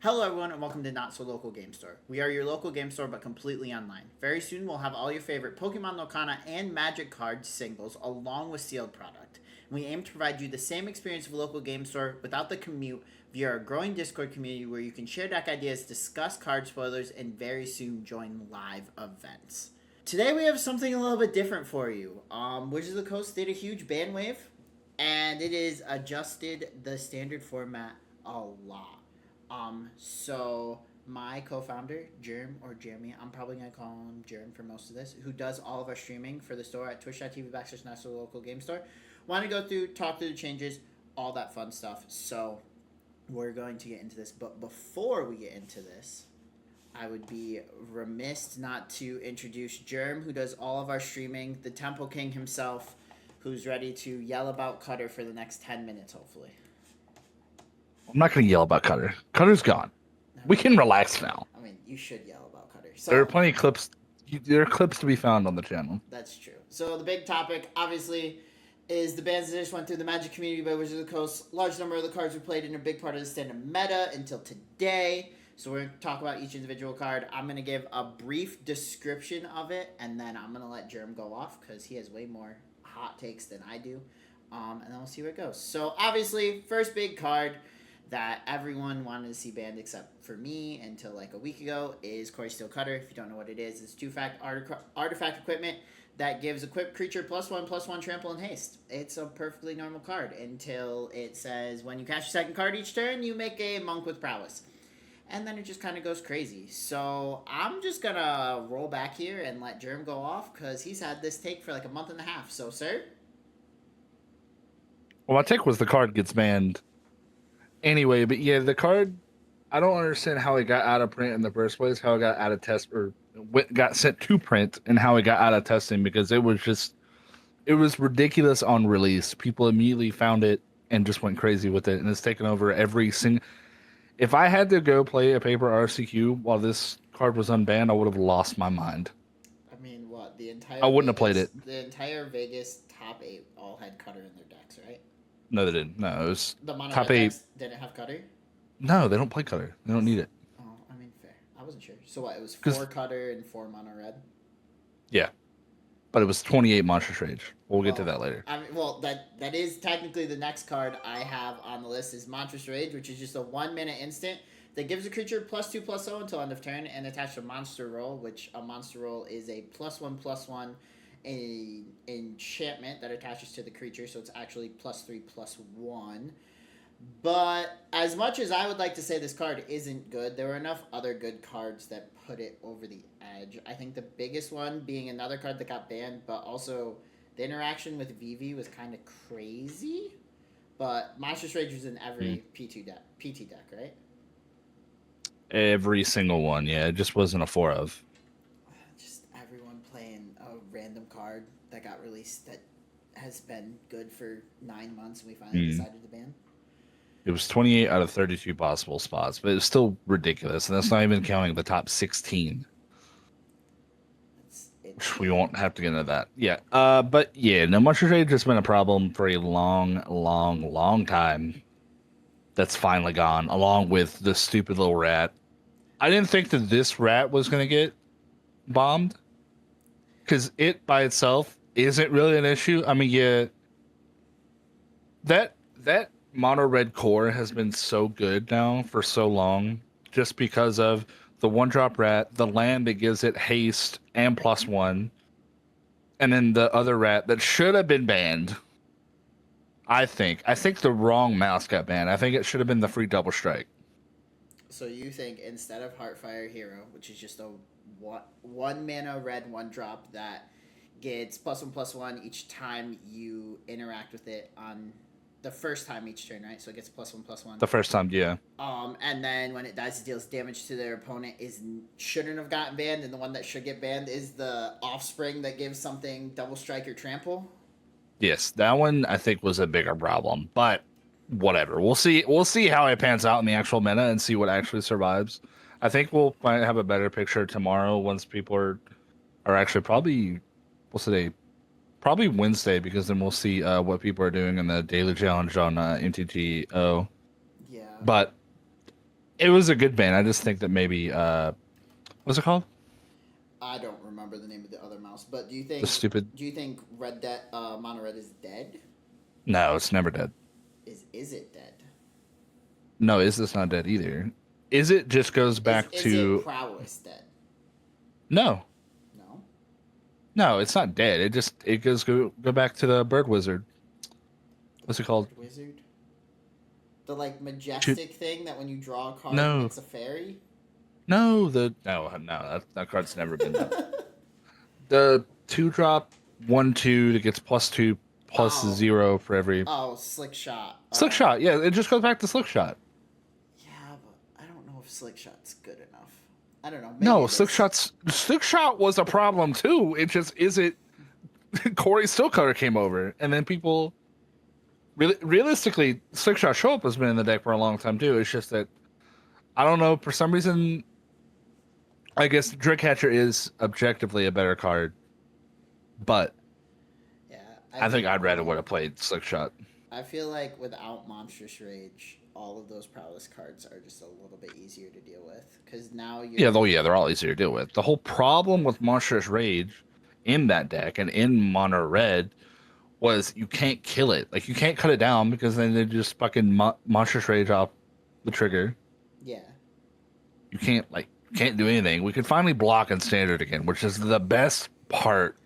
Hello, everyone, and welcome to Not So Local Game Store. We are your local game store, but completely online. Very soon, we'll have all your favorite Pokemon Locana and Magic card singles, along with sealed product. And we aim to provide you the same experience of a local game store without the commute via our growing Discord community where you can share deck ideas, discuss card spoilers, and very soon join live events. Today, we have something a little bit different for you. Wizards of the Coast did a huge ban wave, and it is adjusted the standard format a lot. So my co-founder, Jerem or Jeremy, I'm probably gonna call him Jerem for most of this, who does all of our streaming for the store at twitch.tv/national local game store, want to go through, talk through the changes, all that fun stuff. So we're going to get into this, but before we get into this, I would be remiss not to introduce Jerem, who does all of our streaming, the Temple King himself, who's ready to yell about Cutter for the next 10 minutes, hopefully. I'm not going to yell about Cutter. Cutter's gone. We can relax now. I mean, you should yell about Cutter. There are plenty of clips. There are clips to be found on the channel. That's true. So the big topic, obviously, is the bans that just went through the Magic community by Wizards of the Coast. Large number of the cards were played in a big part of the standard meta until today. So we're going to talk about each individual card. I'm going to give a brief description of it, and then I'm going to let Jerem go off because he has way more hot takes than I do. And then we'll see where it goes. So obviously, first big card that everyone wanted to see banned except for me until like a week ago is Core Steel Cutter. If you don't know what it is, it's 2-fact artifact equipment that gives equipped creature +1/+1 trample and haste. It's a perfectly normal card until it says when you cast your second card each turn, you make a monk with prowess. And then it just kind of goes crazy. So I'm just going to roll back here and let Jerem go off because he's had this take for like a month and a half. So, sir? Well, my take was the card gets banned anyway, but yeah, the card, I don't understand how it got out of print in the first place, how it got out of test or got sent to print, and how it got out of testing because it was ridiculous on release. People immediately found it and just went crazy with it, and it's taken over every single. If I had to go play a paper RCQ while this card was unbanned, I would have lost my mind. I mean, what? The entire I wouldn't Vegas, have played it. The entire Vegas top 8 all had Cutter in their decks, right? No, they didn't. No, it was The mono top red 8. decks didn't have Cutter? No, they don't play Cutter. They don't need it. Oh, I mean, fair. I wasn't sure. So what? It was 'Cause- 4 Cutter and 4 mono red? Yeah. But it was 28 Monstrous Rage. We'll get to that later. I mean, well, that is technically the next card I have on the list is Monstrous Rage, which is just a 1-minute instant that gives a creature +2/+0 until end of turn and attach a monster roll, which a monster roll is a +1/+1 a enchantment that attaches to the creature, so it's actually +3/+1. But as much as I would like to say this card isn't good, there were enough other good cards that put it over the edge. I think the biggest one being another card that got banned, but also the interaction with Vivi was kind of crazy. But Monstrous Rage was in every PT deck, right? Every single one, yeah. It just wasn't a 4 of. Just everyone playing a random card that got released that has been good for 9 months and we finally decided to ban. It was 28 out of 32 possible spots, but it was still ridiculous. And that's not even counting the top 16. We won't have to get into that. Yeah. But yeah, no, Monstrous Rage has been a problem for a long, long, long time. That's finally gone, along with the stupid little rat. I didn't think that this rat was going to get bombed. Because it by itself isn't really an issue. I mean, yeah. That mono red core has been so good now for so long just because of the 1-drop rat, the land that gives it haste and +1, and then the other rat that should have been banned. I think the wrong mouse got banned. I think it should have been the free double strike. So you think instead of Heartfire Hero, which is just a 1 mana red 1-drop that gets +1/+1 each time you interact with it on the first time each turn, right? So it gets +1/+1. The first time, yeah. And then when it dies, it deals damage to their opponent. Shouldn't have gotten banned, and the one that should get banned is the Offspring that gives something double strike or trample. Yes, that one I think was a bigger problem, but whatever. We'll see. We'll see how it pans out in the actual meta and see what actually survives. I think we'll might have a better picture tomorrow once people are actually probably what's today? Probably Wednesday because then we'll see what people are doing in the daily challenge on MTGO. Yeah. But It was a good ban. I just think that maybe what's it called? I don't remember the name of the other mouse, but The stupid. do you think Red Dead Mono Red is dead? No, it's never dead. Is it dead? No, is this not dead either? Is it just goes back Is it to prowess dead? no, No. no, it's not dead. It goes go back to the bird wizard. What's it called? Wizard. The like Shoot. majestic thing that when you draw a card No, makes a fairy. no, that card's never been done. The 2-drop 1/2 that gets +2 plus Oh, 0 for every oh, slick shot. slick shot. Yeah, it just goes back to slick shot. Yeah, but I don't know if slick shot's good enough. I don't know. Maybe No, it is. slick shot was a problem too. It just isn't. Corey Stillcutter came over, and then people realistically, slick shot show up has been in the deck for a long time too. It's just that I don't know for some reason. I guess Dreadcatcher is objectively a better card, but Yeah, I think I'd rather would have played slick shot. I feel like without Monstrous Rage, all of those prowess cards are just a little bit easier to deal with because now you're Yeah, they're all easier to deal with. The whole problem with Monstrous Rage in that deck and in Mono Red was you can't kill it. Like you can't cut it down because then they just fucking Monstrous Rage off the trigger. yeah. You can't do anything. We could finally block in standard again, which is the best part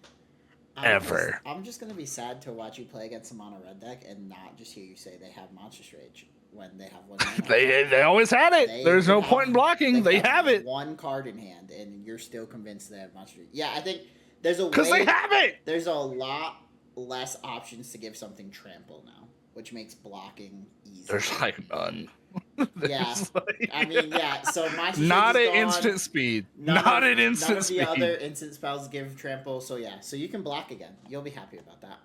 ever. I'm just gonna be sad to watch you play against a mono red deck and not just hear you say they have Monstrous Rage when they have one. Mana. They always had it. There's no have- point in blocking. They have it One card in hand, and you're still convinced they have Monstrous Rage. Yeah, I think there's a because way. they have it. There's a lot less options to give something trample now, which makes blocking easy. There's like none. Yeah. There's, like- I mean, yeah. So Monstrous not Rage at is gone. instant speed. None Not of- at instant None of speed. the other instant spells give trample, so yeah. So you can block again. You'll be happy about that.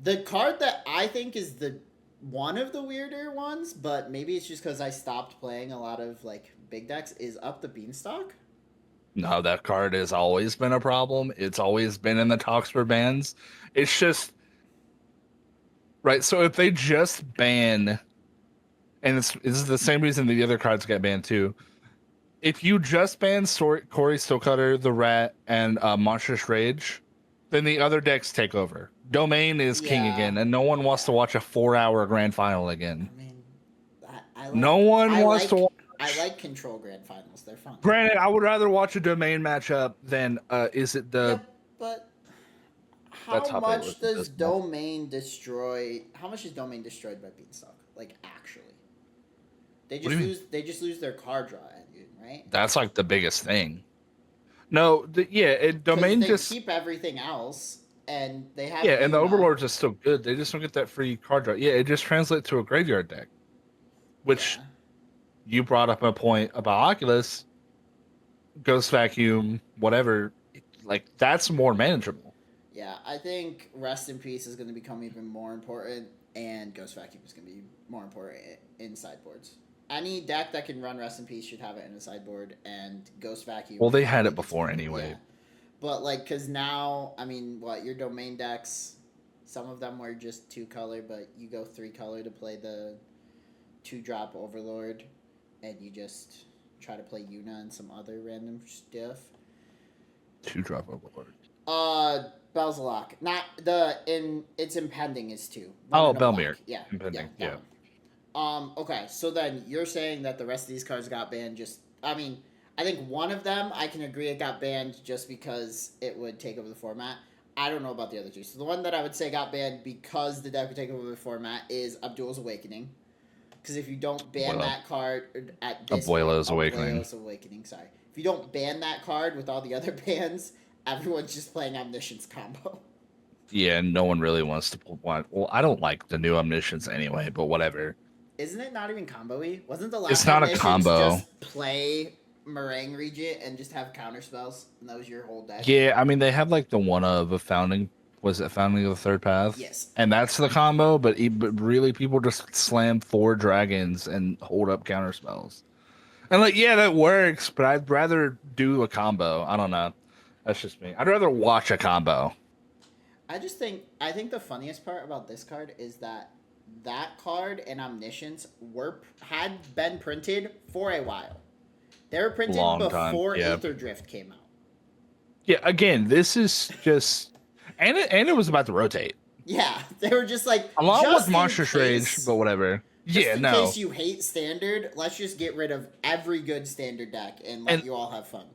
The card that I think is the one of the weirder ones, but maybe it's just because I stopped playing a lot of like big decks, is Up the Beanstalk. No, that card has always been a problem. It's always been in the talks for bans. It's just right. So if they just ban, and this is the same reason the other cards get banned too. If you just ban Corey Stillcutter, the Rat, and Monstrous Rage, then the other decks take over. Domain is king Yeah. again, and no one wants to watch a 4-hour grand final again. I mean, I like, No one I wants like, to watch. I like control grand finals. They're fun. Granted, I would rather watch a Domain matchup than is it the Yeah, but That's how how they much look at does this. Domain destroy? How much is Domain destroyed by Beanstalk? Like actually, they What just do you mean? lose. They just lose their card draw engine, right? That's like the biggest thing. No, Domain 'Cause they just keep everything else, and they have and the Yuna. Overlords are still good. They just don't get that free card draw. Yeah, it just translates to a graveyard deck, which Yeah. you brought up a point about Oculus, Ghost Vacuum, whatever. Like that's more manageable. Yeah, I think Rest in Peace is going to become even more important, and Ghost Vacuum is going to be more important in sideboards. Any deck that can run Rest in Peace should have it in a sideboard, and Ghost Vacuum. Well, they had it is- before anyway. Yeah. But like, cause now, I mean, what your domain decks? Some of them were just 2-color, but you go 3-color to play the 2-drop Overlord, and you just try to play Yuna and some other random stuff. 2-drop Overlord. Belzalok. Not it's impending is 2. Oh, One and a Belmir. black. Yeah. Impending, that yeah. one. Okay, so then you're saying that the rest of these cards got banned I mean, I think one of them I can agree it got banned just because it would take over the format. I don't know about the other two. So the one that I would say got banned because the deck would take over the format is Abdul's Awakening. Because if you don't ban that card at this Abuela's Awakening. Abuela's Awakening, sorry. If you don't ban that card with all the other bans, everyone's just playing Omniscience combo. Yeah, no one really wants to pull one. Well, I don't like the new Omniscience anyway, but whatever. Isn't it not even combo-y? Wasn't the last It's not a Omniscience combo. just play Meringue Regent and just have counter spells, and that was your whole deck? Yeah, I mean they have like the one of a founding. Was it Founding of the Third Path? Yes. And that's the combo, but really people just slam 4 dragons and hold up counter spells. And like, yeah, that works, but I'd rather do a combo. I don't know. That's just me. I'd rather watch a combo. I think the funniest part about this card is that that card and Omniscience had been printed for a while. They were printed Long time, before yeah. Aether Drift came out. Yeah, again, this is just and it was about to rotate. Yeah, they were just like Along just with Monstrous in Rage, case, but whatever. just Yeah, in no. case you hate standard, let's just get rid of every good standard deck and let And you all have fun.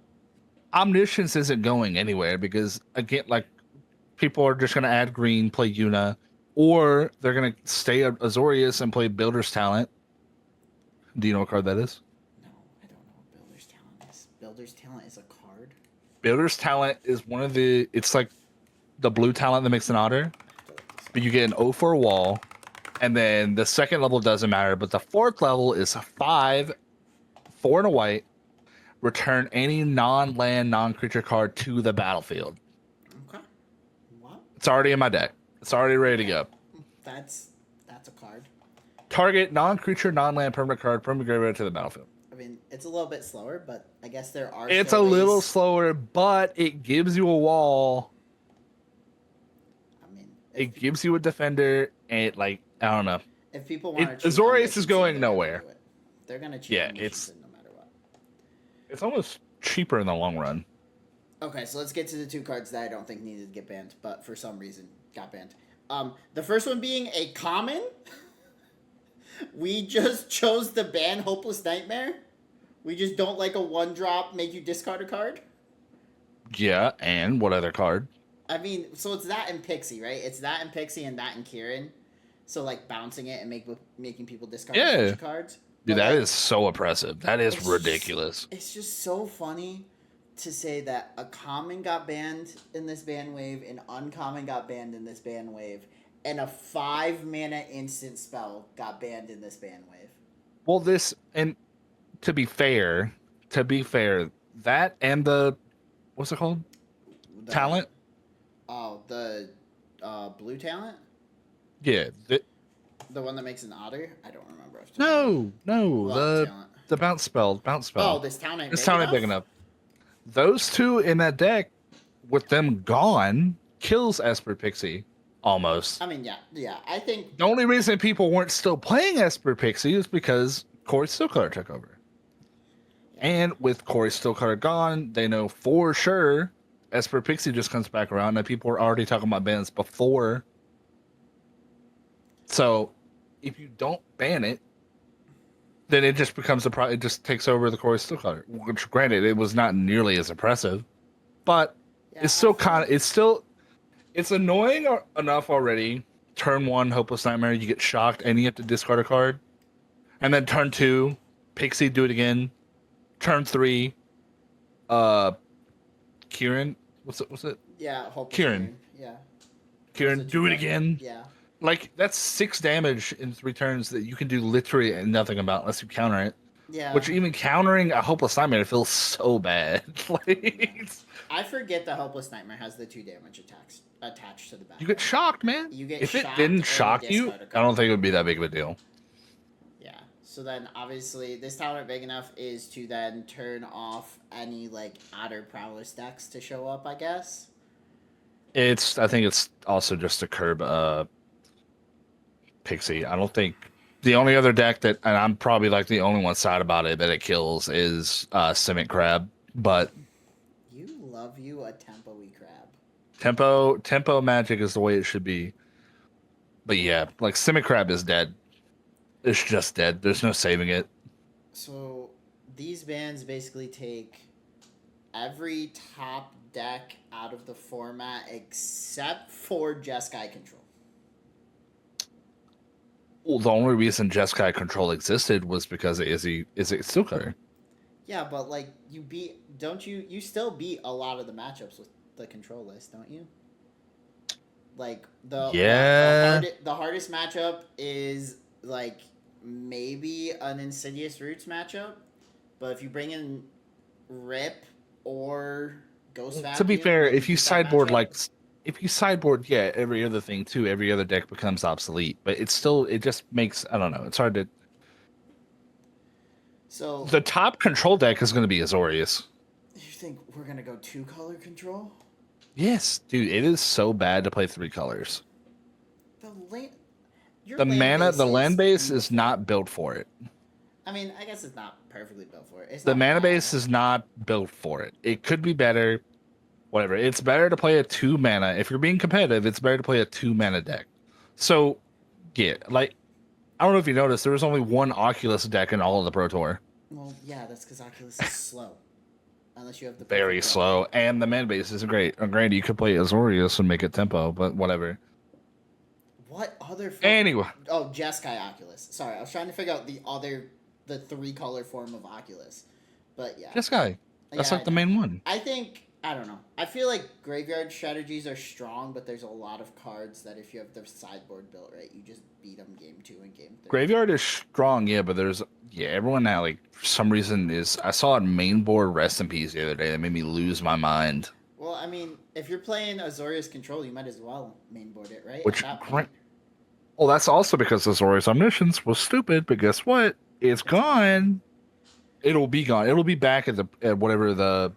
Omniscience isn't going anywhere because again, like people are just gonna add green, play Yuna, or they're gonna stay at Azorius and play Builder's Talent. Do you know what card that is? No, I don't know what Builder's Talent is. Builder's Talent is a card? Builder's Talent is one of the. It's like the blue talent that makes an otter, but you get an O for a wall, and then the second level doesn't matter, but the fourth level is 5, 4 and a white. Return any non-land, non-creature card to the battlefield. Okay. What? It's already in my deck. It's already ready to go. That's a card. Target non-creature, non-land permanent card from the graveyard to the battlefield. I mean, it's a little bit slower, but I guess there are. It's a still little ways. slower, but it gives you a wall. I mean, It gives you a defender, and I don't know. if people want to, Azorius is going nowhere. They're gonna cheat. Yeah, it's no matter what. It's almost cheaper in the long run. Okay, so let's get to the two cards that I don't think needed to get banned, but for some reason got banned. The first one being a common. We just chose to ban Hopeless Nightmare. We just don't like a 1-drop make you discard a card. Yeah, and what other card? I mean, so it's that and Pixie, right? It's that and Pixie and that and Kieran. So like bouncing it and making people discard a bunch of cards. Dude, But, that like, is so oppressive. That is it's ridiculous. It's just so funny to say that a common got banned in this ban wave, an uncommon got banned in this ban wave, and a 5-mana instant spell got banned in this ban wave. Well, and to be fair, that and the what's it called? Talent? Oh, the blue talent? Yeah. The one that makes an otter? I don't remember. No, What the bounce spell. Oh, this town ain't big enough. Those two in that deck, with them gone, kills Esper Pixie almost. I mean, yeah. I think The only reason people weren't still playing Esper Pixie is because Corey Steelcutter took over. And with Corey Steelcutter gone, they know for sure Esper Pixie just comes back around, and people were already talking about bans before. So, if you don't ban it, then it just becomes it just takes over the Corey Steelcutter. Which, granted, it was not nearly as oppressive, but it's still it's annoying enough already. Turn 1, Hopeless Nightmare, you get shocked, and you have to discard a card. And then turn 2, Pixie, do it again. Turn 3, Kieran, what's it? Yeah, Hopeless Kieran. Nightmare. Yeah. Kieran, do it again. Yeah. Like, that's 6 damage in 3 turns that you can do literally nothing about unless you counter it. Yeah. Which even countering a Hopeless Nightmare feels so bad. I forget the Hopeless Nightmare has the 2 damage attacks attached to the back. You get shocked, man. You get if it shocked didn't or shock you, discard a I card. don't think it would be that big of a deal. Yeah. So then obviously this talent big enough is to then turn off any like Otter Prowess decks to show up, I guess. I think it's also just to curb Pixie. I don't think the only other deck that, and I'm probably like the only one sad about it that it kills, is Simic Crab. But You love you a tempo-y crab. tempo magic is the way it should be. But yeah, like Simic Crab is dead. It's just dead. There's no saving it. So these bans basically take every top deck out of the format except for Jeskai Control. Well, the only reason Jeskai Control existed was because is it Steelcutter. Yeah, but like you still beat a lot of the matchups with the control list, don't you? Like the hardest matchup is like maybe an Insidious Roots matchup, but if you bring in Rip or Ghost Vacuum, To be fair, then if you beat that sideboard matchup. every other thing too, every other deck becomes obsolete. But it just makes, I don't know. It's hard to. So The top control deck is going to be Azorius. you think we're gonna go 2-color control? Yes, dude, it is so bad to play 3 colors. Your The land mana, base the is land base is beautiful. not built for it. I mean, I guess it's not perfectly built for it. It's The not mana bad. base is not built for it. It could be better. Whatever. It's better to play a 2 mana. If you're being competitive, it's better to play a 2 mana deck. So, yeah, like I don't know if you noticed, there was only one Oculus deck in all of the Pro Tour. Well, yeah, that's because Oculus is slow. Unless you have the Very perfect build. slow, and the mana base isn't great. Granted, you could play Azorius and make it tempo, but whatever. What other? Anyway, Oh, Jeskai Oculus. Sorry, I was trying to figure out the 3-color form of Oculus. But yeah, this guy. That's yeah, like I the know. main one. I don't know. I feel like graveyard strategies are strong, but there's a lot of cards that if you have the sideboard built right, you just beat them game 2 and game 3. Graveyard is strong, yeah, but there's everyone now like for some reason is I saw a main board rest in peace the other day that made me lose my mind. Well, I mean, if you're playing Azorius Control, you might as well mainboard it, right? Which At that point. well, that's also because Azorius Omniscience was stupid, but guess what? It's gone. It'll be gone. It'll be back at whatever the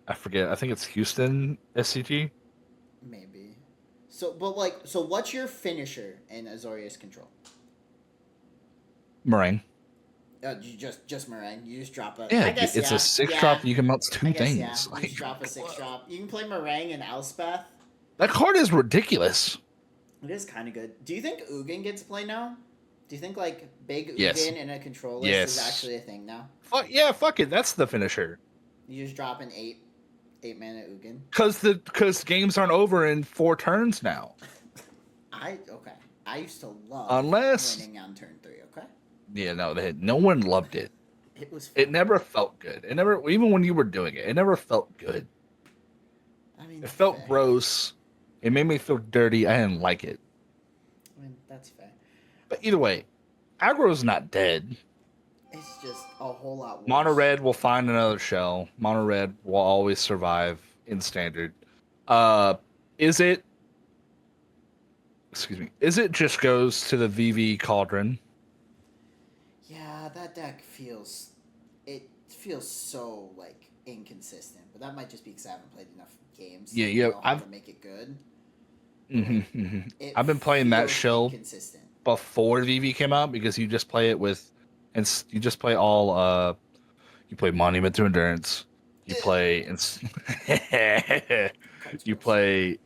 I forget. I think it's Houston SCG. Maybe. So what's your finisher in Azorius Control? Meringue. You just Meringue. You just drop a. Yeah, I guess it's yeah. a 6 Yeah. drop. You can mount two I guess, things. yeah. You Like, just drop a 6-drop. You can play Meringue and Elspeth. that card is ridiculous. It is kind of good. Do you think Ugin gets play now? Do you think like big Ugin Yes. in a control list Yes. is actually a thing now? Fuck it. That's the finisher. You just drop an 8 mana Ugin. Because games aren't over in 4 turns now. Okay. I used to love Unless winning on turn 3. Okay. yeah, no one loved it. It was. Fun. It never felt good. It never even when you were doing it, it never felt good. I mean, It felt fair. gross. It made me feel dirty. I didn't like it. I mean, that's fair. But either way, aggro's not dead. It's just a whole lot worse. Mono red will find another shell. Mono red will always survive in standard. Is it? Excuse me. Is it just goes to the VV Cauldron? Yeah, that deck feels. It feels so like inconsistent, but that might just be because I haven't played enough games. Yeah, to yeah, know how to make it good. It I've been playing that feels shell inconsistent. before VV came out because you just play it with, and you just play all. You play Monument to Endurance. You play you play,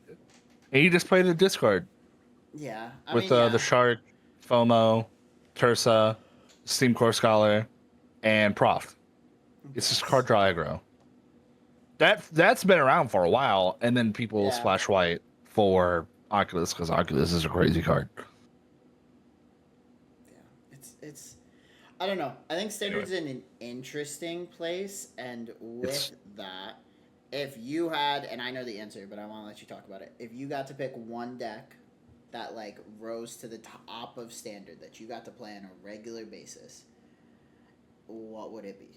and you just play the discard Yeah, I with mean, yeah. the Shark, FOMO, Tursa, Steam Core Scholar, and Prof. It's just card draw aggro. That's been around for a while, and then people Yeah. splash white for Oculus because Oculus is a crazy card. Yeah, it's. I don't know. I think standard's in an interesting place, and with that, if you had, and I know the answer, but I want to let you talk about it. If you got to pick one deck that like rose to the top of standard that you got to play on a regular basis, what would it be?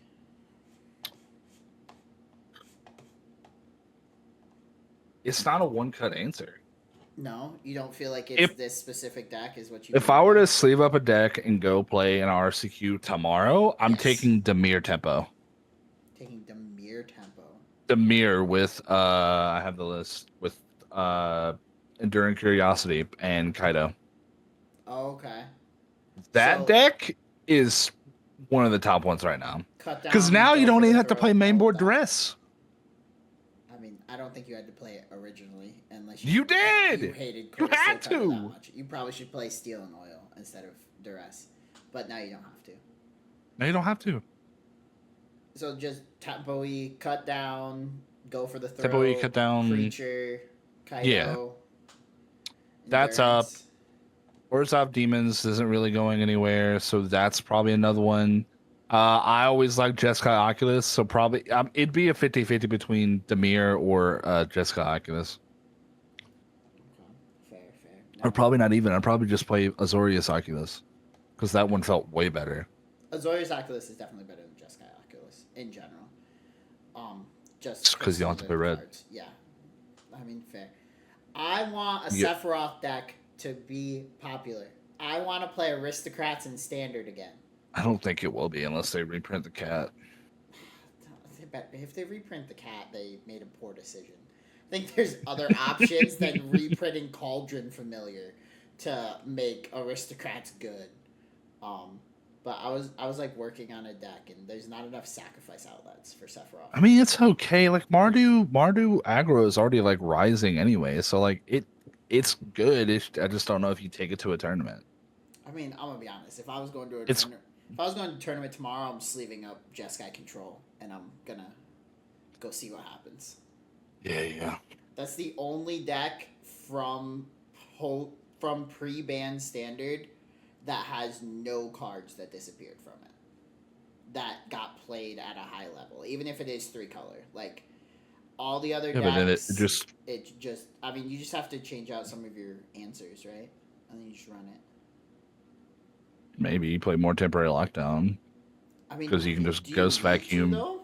It's not a one-cut answer. No, you don't feel like it's this specific deck is what you. If I were to sleeve up a deck and go play an RCQ tomorrow, I'm Yes. taking Demir Tempo. taking Demir Tempo. Demir with I have the list with Enduring Curiosity and Kaido. Oh, okay. That So- deck is one of the top ones right now. Cut down. Because now you go don't for even the have to throw, play mainboard hold down. duress. I mean, I don't think you had to play it originally, unless You did! You hated. You Crystal had Cutter to! That much. You probably should play Steel and Oil instead of Duress, but now you don't have to. No, you don't have to. So just tempo-y, cut down, go for the throw. Tempo-y, cut down. Creature, Kaido. Yeah. That's Endurance. Orzhov Demons isn't really going anywhere, so that's probably another one. I always like Jeskai Oculus, so probably it'd be a 50-50 between Demir or Jeskai Oculus. Okay. Fair. Or probably not even. I'd probably just play Azorius Oculus because that one felt way better. Azorius Oculus is definitely better than Jeskai Oculus in general. Just 'cause you don't have to play red. cards. Yeah, I mean fair. I want a Yeah. Sephiroth deck to be popular. I want to play Aristocrats in Standard again. I don't think it will be unless they reprint the cat. If they reprint the cat, they made a poor decision. I think there's other options than reprinting Cauldron Familiar to make aristocrats good. Um, but I was like working on a deck, and there's not enough sacrifice outlets for Sephiroth. I mean, it's okay. Like Mardu aggro is already like rising anyway, so like it's good. I just don't know if you take it to a tournament. I mean, I'm gonna be honest. If I was going to a It's tournament, if I was going to a tournament tomorrow, I'm sleeving up Jeskai Control, and I'm gonna go see what happens. yeah. That's the only deck from from pre-ban standard that has no cards that disappeared from it. That got played at a high level, even if it is 3-color. Like all the other Yeah, but then decks, it just I mean, you just have to change out some of your answers, right? And then you just run it. maybe you play more temporary lockdown I mean, because you can just do you ghost need to, vacuum. though?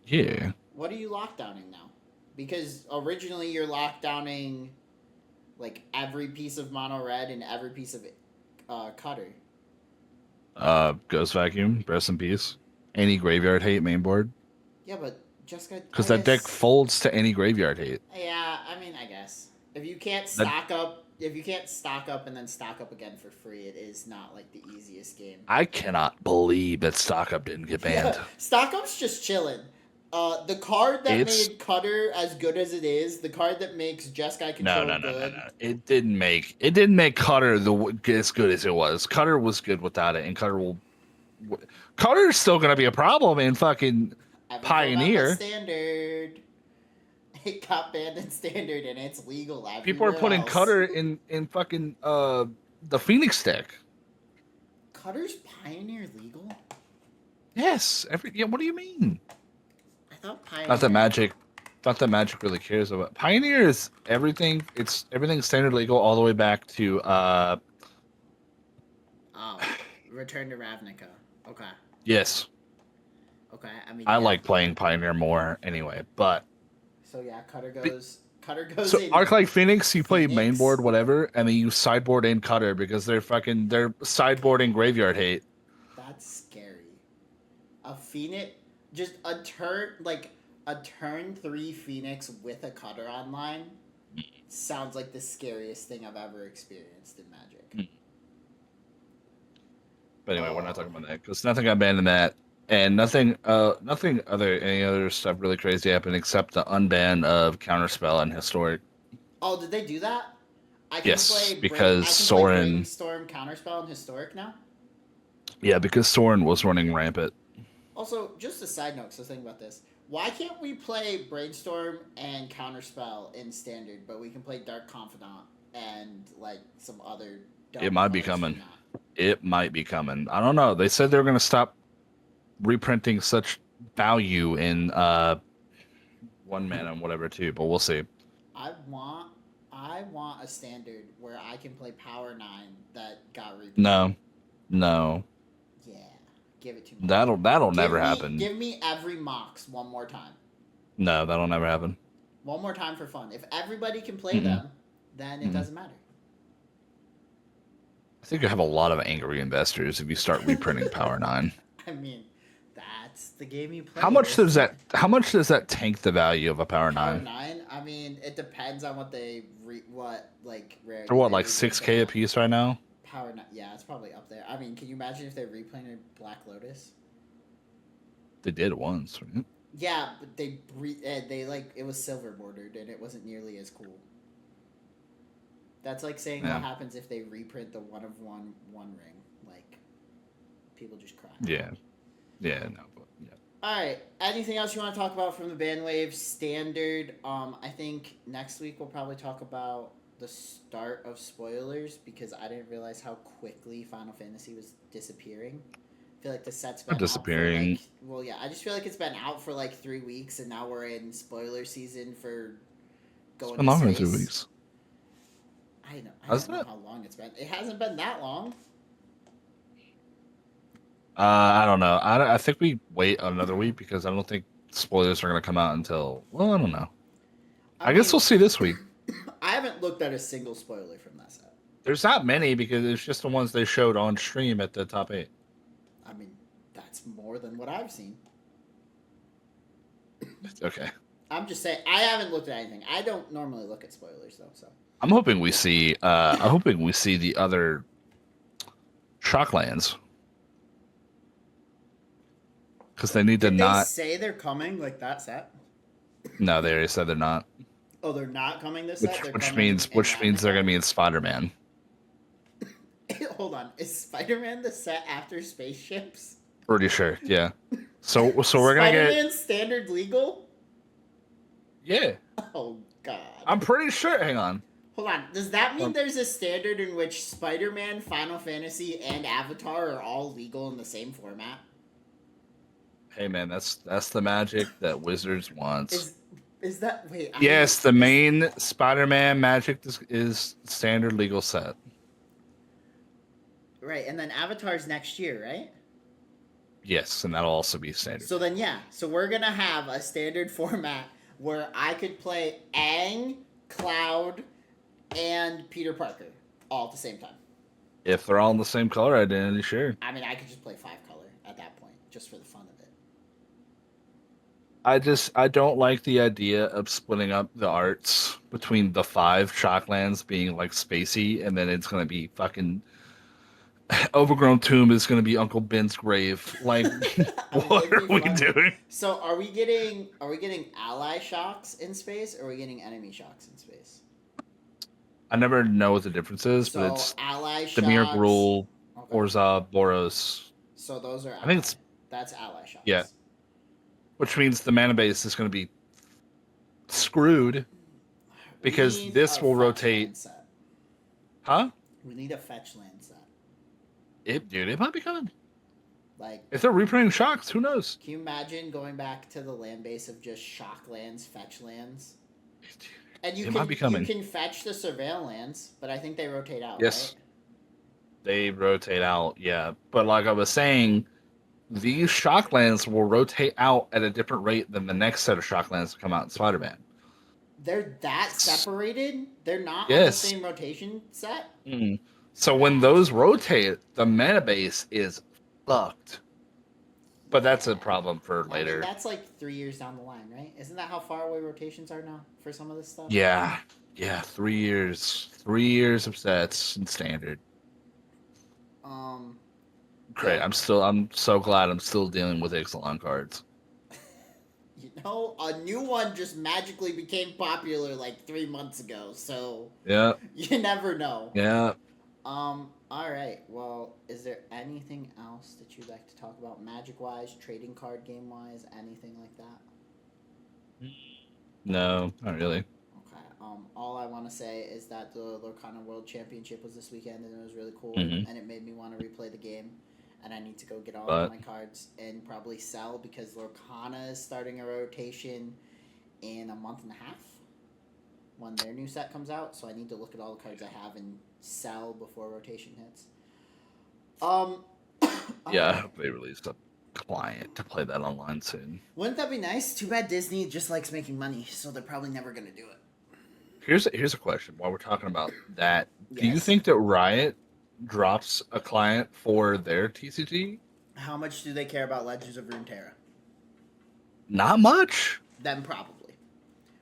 Yeah. What are you lockdowning now? Because originally you're lockdowning like every piece of mono red and every piece of cutter. Ghost vacuum, rest in peace. Any graveyard hate main board Yeah, but Jessica. because that deck folds to any graveyard hate. Yeah, I mean, I guess if you can't That stock up, and then stock up again for free, it is not like the easiest game. I cannot believe that stock up didn't get banned. Stock up's just chilling. The card that It's made Cutter as good as it is, the card that makes Jeskai Control no. good. It didn't make Cutter as good as it was. Cutter was good without it, and Cutter's still gonna be a problem in fucking Pioneer. Standard. It got banned in standard and it's legal everywhere People are putting else. Cutter in fucking the Phoenix deck. Cutter's Pioneer legal? Yes. What do you mean? I thought Pioneer. Not that Magic really cares about. Pioneer is everything. It's everything standard legal all the way back to Return to Ravnica. Okay. yes. Okay. I mean, I like playing Pioneer more anyway, but so yeah, Cutter goes so in. Arclight Phoenix, you play Phoenix? mainboard whatever, and then you sideboard in Cutter because they're sideboarding graveyard hate. That's scary. A Phoenix, just a turn 3 Phoenix with a Cutter online sounds like the scariest thing I've ever experienced in Magic. But anyway, we're not talking about that because nothing got banned in that, and any other stuff really crazy happened except the unban of Counterspell and Historic. Oh, did they do that? Yes, because Sorin. Brainstorm, Counterspell, and Historic now. Yeah, because Sorin was running rampant. Also, just a side note, so think about this. Why can't we play Brainstorm and Counterspell in Standard, but we can play Dark Confidant and like some other? It might be coming. It might be coming. I don't know. They said they were going to stop reprinting such value in 1 mana and whatever too, but we'll see. I want a Standard where I can play Power 9 that got reprinted. No. Yeah, give it to me. That'll never happen. Give me every Mox one more time. No, that'll never happen. One more time for fun. If everybody can play them, then it doesn't matter. I think you have a lot of angry investors if you start reprinting Power 9. I mean, that's the game you play. How much does that tank the value of a Power 9? Power 9? I mean, it depends on what they rarity. They're what, like 6K a piece right now? Power 9. Yeah, it's probably up there. I mean, can you imagine if they reprinted Black Lotus? They did once, right? Yeah, but they it was silver bordered and it wasn't nearly as cool. That's like saying what happens if they reprint the one ring. Like, people just cry. Yeah. Yeah, no, but yeah. Alright, anything else you want to talk about from the Bandwave Standard? I think next week we'll probably talk about the start of spoilers because I didn't realize how quickly Final Fantasy was disappearing. I feel like the set's been disappearing. I just feel like it's been out for like 3 weeks and now we're in spoiler season for going to longer than space. 2 weeks. I don't know how long it's been. It hasn't been that long. I don't know. I think we wait another week because I don't think spoilers are going to come out until. Well, I don't know. I guess we'll see this week. I haven't looked at a single spoiler from that set. There's not many because it's just the ones they showed on stream at the top 8. I mean, that's more than what I've seen. Okay. I'm just saying, I haven't looked at anything. I don't normally look at spoilers though, so. I'm hoping we see. I'm hoping we see the other Shocklands because they need to Did they not. say they're coming like that set? No, they already said they're not. Oh, they're not coming this Which set. They're which coming means in which means they're Avatar. gonna be in Spider-Man. Hold on, is Spider-Man the set after spaceships? Pretty sure. Yeah. So we're gonna get. Spider-Man standard legal? Yeah. Oh God. I'm pretty sure. Hang on. Hold on. Does that mean Um, there's a standard in which Spider-Man, Final Fantasy, and Avatar are all legal in the same format? Hey man, that's the magic that Wizards wants. Is that wait? Yes, the main Spider-Man magic is standard legal set. Right, and then Avatar's next year, right? Yes, and that'll also be standard. So then, yeah. So we're gonna have a standard format where I could play Aang, Cloud, and Peter Parker all at the same time. If they're all in the same color identity, sure. I mean, I could just play 5-color at that point, just for the fun of it. I don't like the idea of splitting up the arts between the 5 Shocklands being like spacey, and then it's gonna be fucking Overgrown Tomb is gonna be Uncle Ben's grave. Like, what are we doing? So are we getting ally shocks in space, or are we getting enemy shocks in space? I never know what the difference is, So but it's ally Demir shocks. Gruul, Okay. Orza, Boros. So those are. I think it's that's ally shocks. yeah. Which means the mana base is going to be screwed because this will rotate. Huh? We need a fetch land set. It might be coming. Like, if they're reprinting shocks, who knows? Can you imagine going back to the land base of just shock lands, fetch lands? And you might be coming. You can fetch the surveil lands, but I think they rotate out. Yes. Right? They rotate out, yeah. But like I was saying, these shocklands will rotate out at a different rate than the next set of shocklands to come out in Spider-Man. They're that separated? They're not on the Yes. same rotation set? Mm. So when those rotate, the mana base is fucked. But that's a problem for later. I mean, that's like 3 years down the line, right? Isn't that how far away rotations are now for some of this stuff? Yeah. 3 years. 3 years of sets in standard. Great. Yeah. I'm so glad I'm still dealing with Ixalan cards. You know, a new one just magically became popular like 3 months ago, so Yeah. you never know. Yeah. All right. Well, is there anything else that you'd like to talk about, Magic-wise, trading card game-wise, anything like that? No, not really. Okay. All I want to say is that the Lorcana World Championship was this weekend, and it was really cool, Mhm. and it made me want to replay the game. And I need to go get all But- of my cards and probably sell because Lorcana is starting a rotation in a month and a half when their new set comes out. So I need to look at all the cards I have and sell before rotation hits. Yeah, I hope they release a client to play that online soon. Wouldn't that be nice? Too bad Disney just likes making money, so they're probably never gonna do it. Here's a question. While we're talking about that, do you Yes. think that Riot drops a client for their TCG? How much do they care about Legends of Runeterra? Not much. Then probably.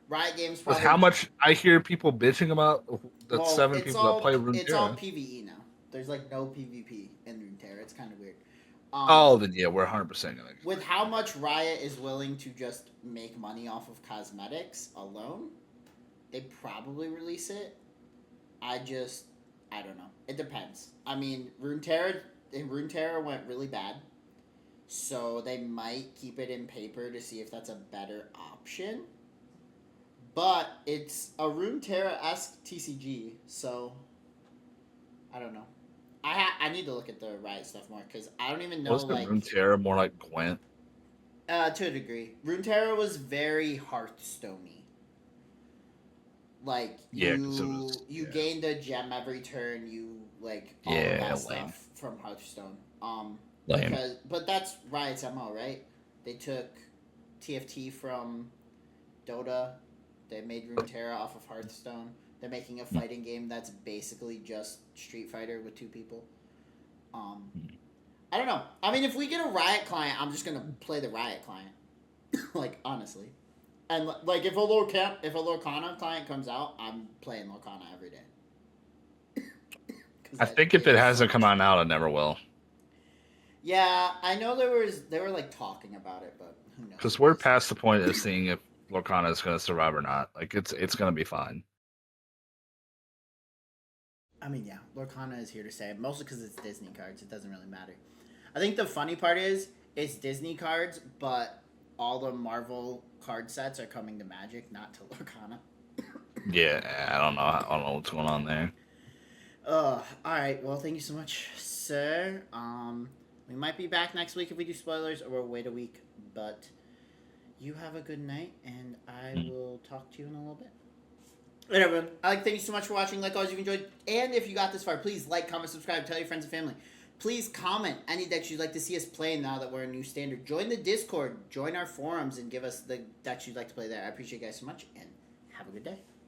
Riot Games With probably. how much I hear people bitching about the Well, 7 it's people all, that play It's all Runeterra. PVE now. There's like no PvP in Runeterra. It's kind of weird. Oh, then yeah, we're 100% gonna. With how much Riot is willing to just make money off of cosmetics alone, they probably release it. I don't know. It depends. I mean, Runeterra went really bad, so they might keep it in paper to see if that's a better option. But it's a Runeterra-esque TCG, so I don't know. I need to look at the Riot stuff more because I don't even know. Wasn't like Runeterra more like Gwent? to a degree, Runeterra was very Hearthstone-y. Like Yeah, 'cause it you was- you yeah. gained a gem every turn. You like all Yeah, of that lame. stuff from Hearthstone. Lame. But that's Riot's MO, right? They took TFT from Dota. They made Runeterra off of Hearthstone. They're making a fighting game that's basically just Street Fighter with 2 people. I don't know. I mean, if we get a Riot client, I'm just gonna play the Riot client. Like, honestly. And like if a Lorcana client comes out, I'm playing Lorcana every day. I think if it hasn't come on out, it never will. Yeah, I know they were like talking about it, but who knows? Because we're past the point of seeing if Lorcana is going to survive or not. Like it's going to be fine. I mean, yeah, Lorcana is here to stay, mostly because it's Disney cards. It doesn't really matter. I think the funny part is it's Disney cards, but all the Marvel card sets are coming to Magic, not to Lorcana. Yeah, I don't know. I don't know what's going on there. All right. Well, thank you so much, sir. We might be back next week if we do spoilers, or we'll wait a week. But you have a good night, and I will talk to you in a little bit. All right, everyone. I'd like to thank you so much for watching. Like always, if you enjoyed, and if you got this far, please like, comment, subscribe, tell your friends and family. Please comment any decks you'd like to see us play now that we're a new standard. Join the Discord, join our forums, and give us the decks you'd like to play there. I appreciate you guys so much, and have a good day.